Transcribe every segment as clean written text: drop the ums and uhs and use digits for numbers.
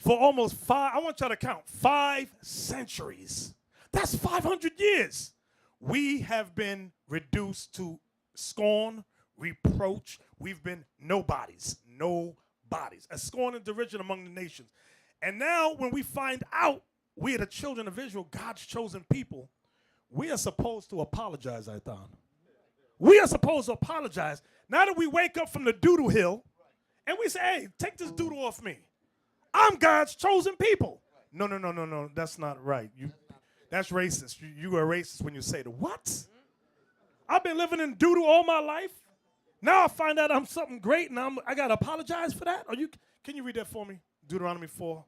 for almost I want y'all to count, 5 centuries. That's 500 years. We have been reduced to scorn, reproach. We've been nobodies. A scorn and derision among the nations. And now when we find out we are the children of Israel, God's chosen people, we are supposed to apologize, I thought. We are supposed to apologize. Now that we wake up from the doodle hill and we say, hey, take this doodle off me. I'm God's chosen people. No. That's not right. That's racist. You are racist when you say that. What? I've been living in doodle all my life. Now I find out I'm something great and I got to apologize for that? Can you read that for me? Deuteronomy 4,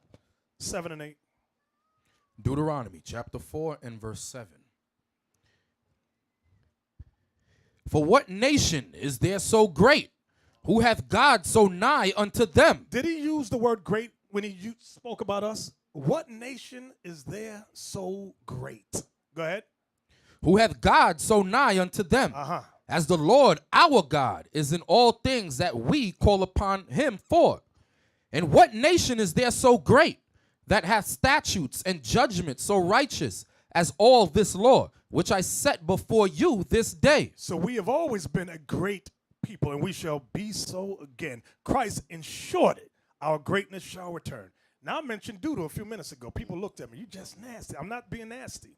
7 and 8. Deuteronomy chapter 4 and verse 7. For what nation is there so great, who hath God so nigh unto them? Did he use the word great when he spoke about us? What nation is there so great? Go ahead. Who hath God so nigh unto them? As the Lord our God is in all things that we call upon him for. And what nation is there so great, that hath statutes and judgments so righteous as all this law, which I set before you this day? So we have always been a great people, and we shall be so again. Christ ensured it. Our greatness shall return. Now, I mentioned doodle a few minutes ago. People looked at me. You just nasty. I'm not being nasty.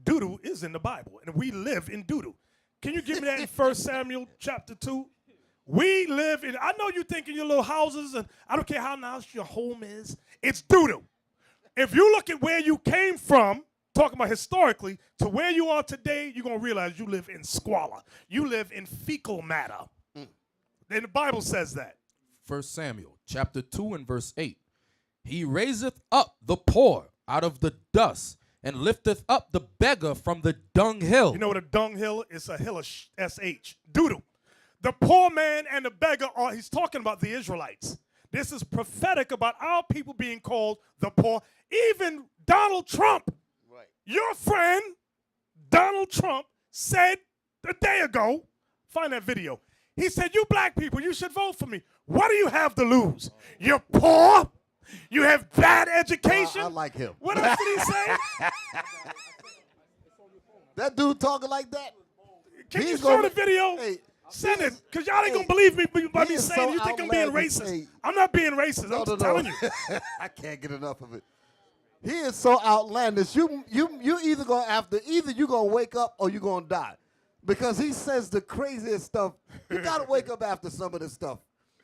Doodle is in the Bible, and we live in doodle. Can you give me that in 1 Samuel chapter 2? We live in, I know you think in your little houses, and I don't care how nice your home is. It's doodle. If you look at where you came from, talking about historically, to where you are today, you're going to realize you live in squalor. You live in fecal matter. And the Bible says that. 1 Samuel chapter 2 and verse 8. He raiseth up the poor out of the dust, and lifteth up the beggar from the dunghill. You know what a dunghill is? A hill of SH. Doodle. The poor man and the beggar he's talking about the Israelites. This is prophetic about our people being called the poor. Even Donald Trump, your friend, Donald Trump, said a day ago, find that video, he said, you black people, you should vote for me. What do you have to lose? You're poor. You have bad education. I like him. What else did he say? That dude talking like that? Can you show the video? Send it, because y'all ain't going to believe me by me saying you think I'm being racist. I'm not being racist. I'm just telling you. I can't get enough of it. He is so outlandish. You either going to have to, either you're going to wake up or you're going to die. Because he says the craziest stuff. You got to wake up after some of this stuff.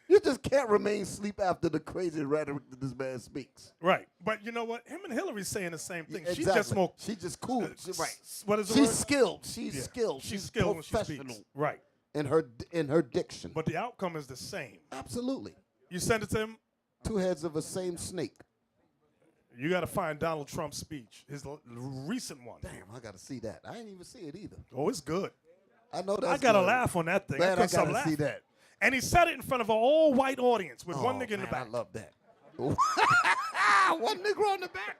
You just can't remain asleep after the crazy rhetoric that this man speaks. Right. But you know what? Him and Hillary's saying the same thing. Yeah, exactly. She's just more. She's just cool. Right. What is the She's word? skilled. She's skilled. She's skilled when she speaks. Right. In her diction. But the outcome is the same. Absolutely. You send it to him? 2 heads of a same snake. You got to find Donald Trump's speech, his recent one. Damn, I got to see that. I didn't even see it either. Oh, it's good. I know that. I got to laugh on that thing. Man, I got to see that. And he said it in front of an all-white audience with one nigga in the back. I love that. One nigga on the back.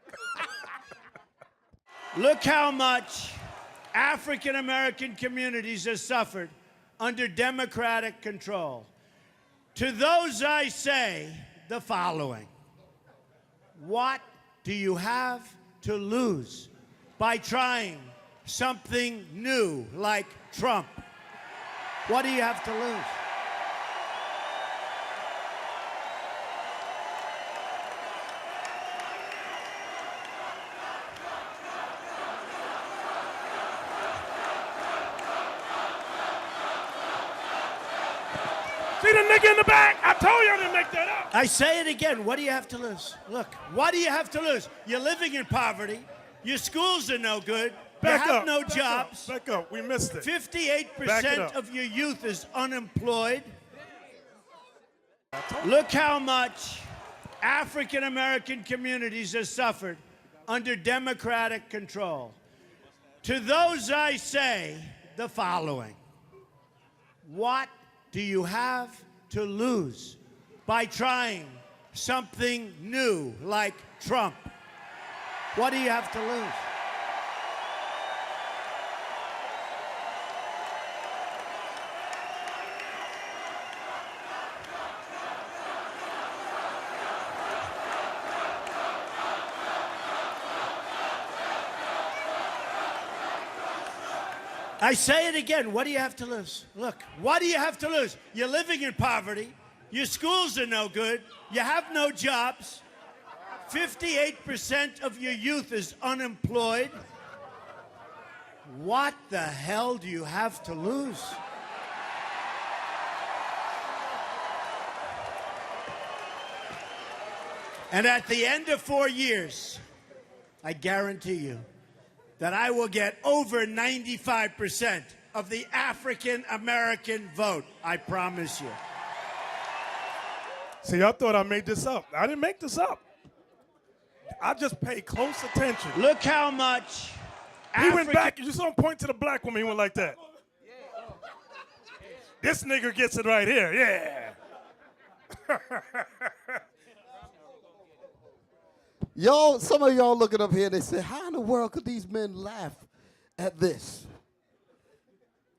Look how much African-American communities have suffered under Democratic control. To those I say the following. What do you have to lose by trying something new like Trump? What do you have to lose? See the nigga in the back? I told you I didn't make that up. I say it again. What do you have to lose? Look, what do you have to lose? You're living in poverty. Your schools are no good. Back you have up. no jobs. Back up. We missed it. 58% of your youth is unemployed. Look how much African-American communities have suffered under Democratic control. To those I say the following. What do you have to lose by trying something new like Trump? What do you have to lose? I say it again. What do you have to lose? Look, what do you have to lose? You're living in poverty. Your schools are no good. You have no jobs. 58% of your youth is unemployed. What the hell do you have to lose? And at the end of 4 years, I guarantee you that I will get over 95% of the African American vote. I promise you. See, I thought I made this up. I didn't make this up. I just paid close attention. Look how much He went back. You saw him point to the black woman. He went like that. This nigga gets it right here. Yeah. Y'all, some of y'all looking up here, they say, how in the world could these men laugh at this?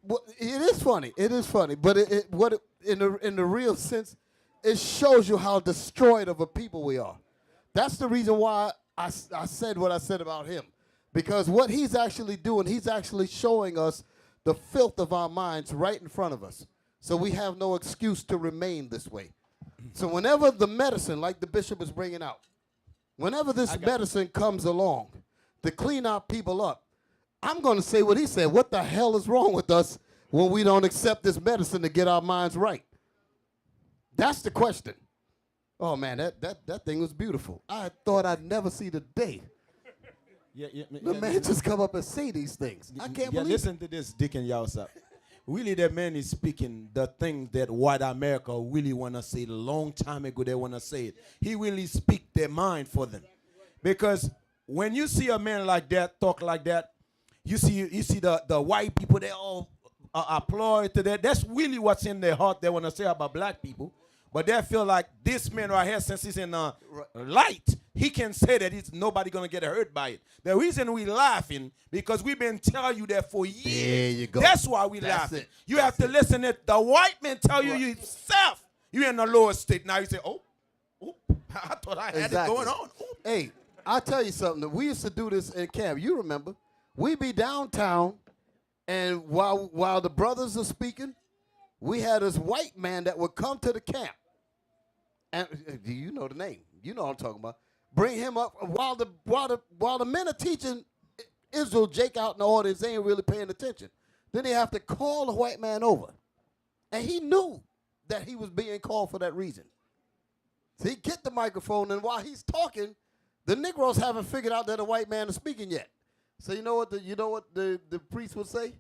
Well, it is funny. It is funny. But in the real sense, it shows you how destroyed of a people we are. That's the reason why I said what I said about him. Because what he's actually doing, he's actually showing us the filth of our minds right in front of us. So we have no excuse to remain this way. So whenever the medicine, like the bishop is bringing out, whenever this medicine comes along to clean our people up, I'm going to say what he said. What the hell is wrong with us when we don't accept this medicine to get our minds right? That's the question. Oh, man, that thing was beautiful. I thought I'd never see the day. The man just come up and say these things. I can't believe listen to this, Deacon Yausa. Really, that man is speaking the thing that white America really want to say. A long time ago, they want to say it. He really speak their mind for them. Because when you see a man like that, talk like that, you see the white people, they all applaud to that. That's really what's in their heart they want to say about black people. But they feel like this man right here, since he's in light, he can say that nobody going to get hurt by it. The reason we laughing, because we've been telling you that for years. There you go. That's why we laughing. You have to listen to the white man tell you yourself. You're in the lower state. Now you say, oh, I thought I had it going on. Ooh. Hey, I'll tell you something. We used to do this in camp. You remember. We'd be downtown, and while the brothers are speaking, we had this white man that would come to the camp. And you know the name. You know what I'm talking about. Bring him up while the men are teaching Israel, Jake out in the audience, they ain't really paying attention. Then they have to call the white man over. And he knew that he was being called for that reason. So he get the microphone, and while he's talking, the Negroes haven't figured out that the white man is speaking yet. So you know what the priest would say?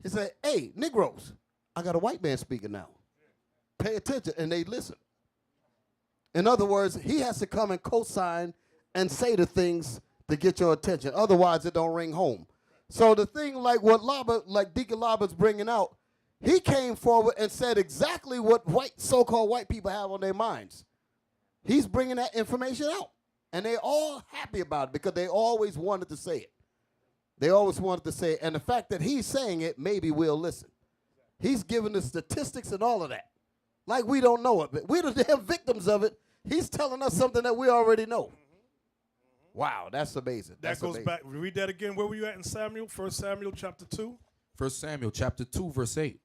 He said, hey, Negroes, I got a white man speaking now. Pay attention, and they listen. In other words, he has to come and co-sign and say the things to get your attention. Otherwise, it don't ring home. So the thing like Deacon Lobert's bringing out, he came forward and said exactly what so-called white people have on their minds. He's bringing that information out. And they all happy about it because they always wanted to say it. They always wanted to say it. And the fact that he's saying it, maybe we'll listen. He's giving the statistics and all of that. Like we don't know it, but we're the damn victims of it. He's telling us something that we already know. Wow, that's amazing. That goes back. Read that again. Where were you at in Samuel? 1 Samuel chapter 2. 1 Samuel chapter 2, verse 8.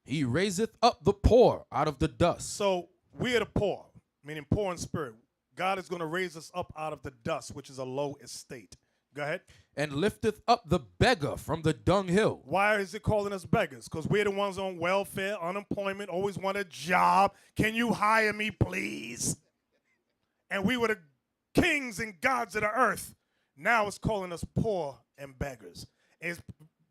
He raiseth up the poor out of the dust. So we are the poor, meaning poor in spirit. God is going to raise us up out of the dust, which is a low estate. Go ahead. And lifteth up the beggar from the dunghill. Why is it calling us beggars? Because we're the ones on welfare, unemployment, always want a job. Can you hire me, please? And we were the kings and gods of the earth. Now it's calling us poor and beggars.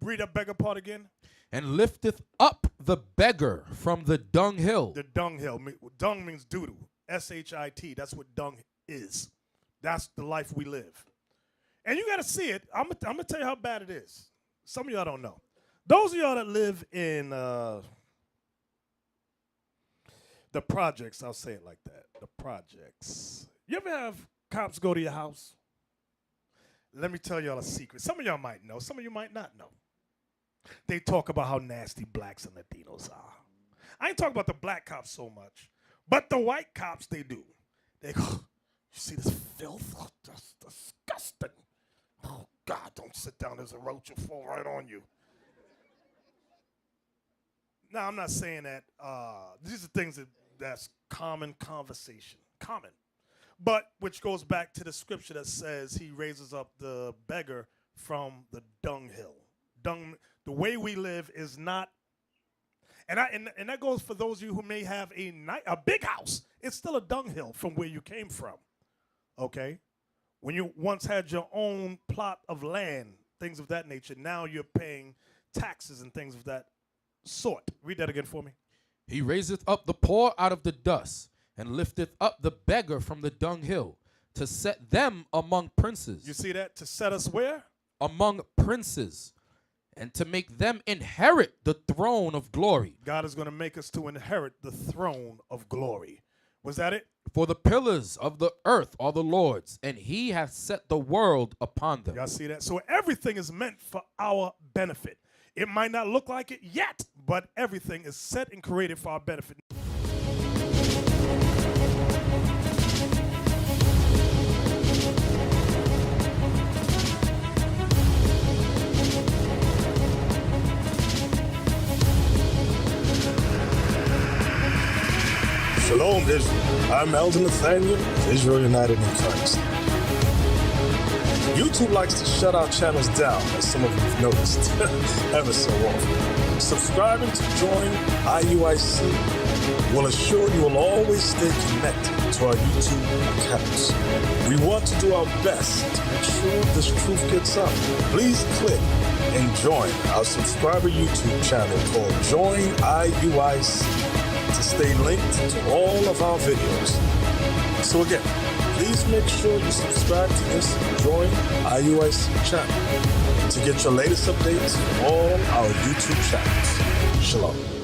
Read that beggar part again. And lifteth up the beggar from the dunghill. The dunghill. Dung means doo-doo. S-H-I-T. That's what dung is. That's the life we live. And you got to see it. I'm going to tell you how bad it is. Some of y'all don't know. Those of y'all that live in the projects, I'll say it like that, the projects. You ever have cops go to your house? Let me tell y'all a secret. Some of y'all might know. Some of you might not know. They talk about how nasty blacks and Latinos are. I ain't talking about the black cops so much, but the white cops, they do. They go, you see this filth? Oh, that's disgusting. Oh, God, don't sit down. There's a roach will fall right on you. Now, I'm not saying that these are things that's common conversation. Common. But which goes back to the scripture that says he raises up the beggar from the dunghill. The way we live is not, and that goes for those of you who may have a big house. It's still a dunghill from where you came from. Okay? When you once had your own plot of land, things of that nature, now you're paying taxes and things of that sort. Read that again for me. He raiseth up the poor out of the dust, and lifteth up the beggar from the dunghill, to set them among princes. You see that? To set us where? Among princes, and to make them inherit the throne of glory. God is going to make us to inherit the throne of glory. Was that it? For the pillars of the earth are the Lord's, and he hath set the world upon them. Y'all see that? So everything is meant for our benefit. It might not look like it yet, but everything is set and created for our benefit. Shalom, Israel. I'm Elder Nathaniel, Israel United in Christ. YouTube likes to shut our channels down, as some of you have noticed, ever so often. Subscribing to join IUIC will assure you will always stay connected to our YouTube accounts. We want to do our best to make sure this truth gets out. Please click and join our subscriber YouTube channel called Join IUIC to stay linked to all of our videos. So again, please make sure you subscribe to this Join IUIC channel to get your latest updates from all our YouTube channels. Shalom.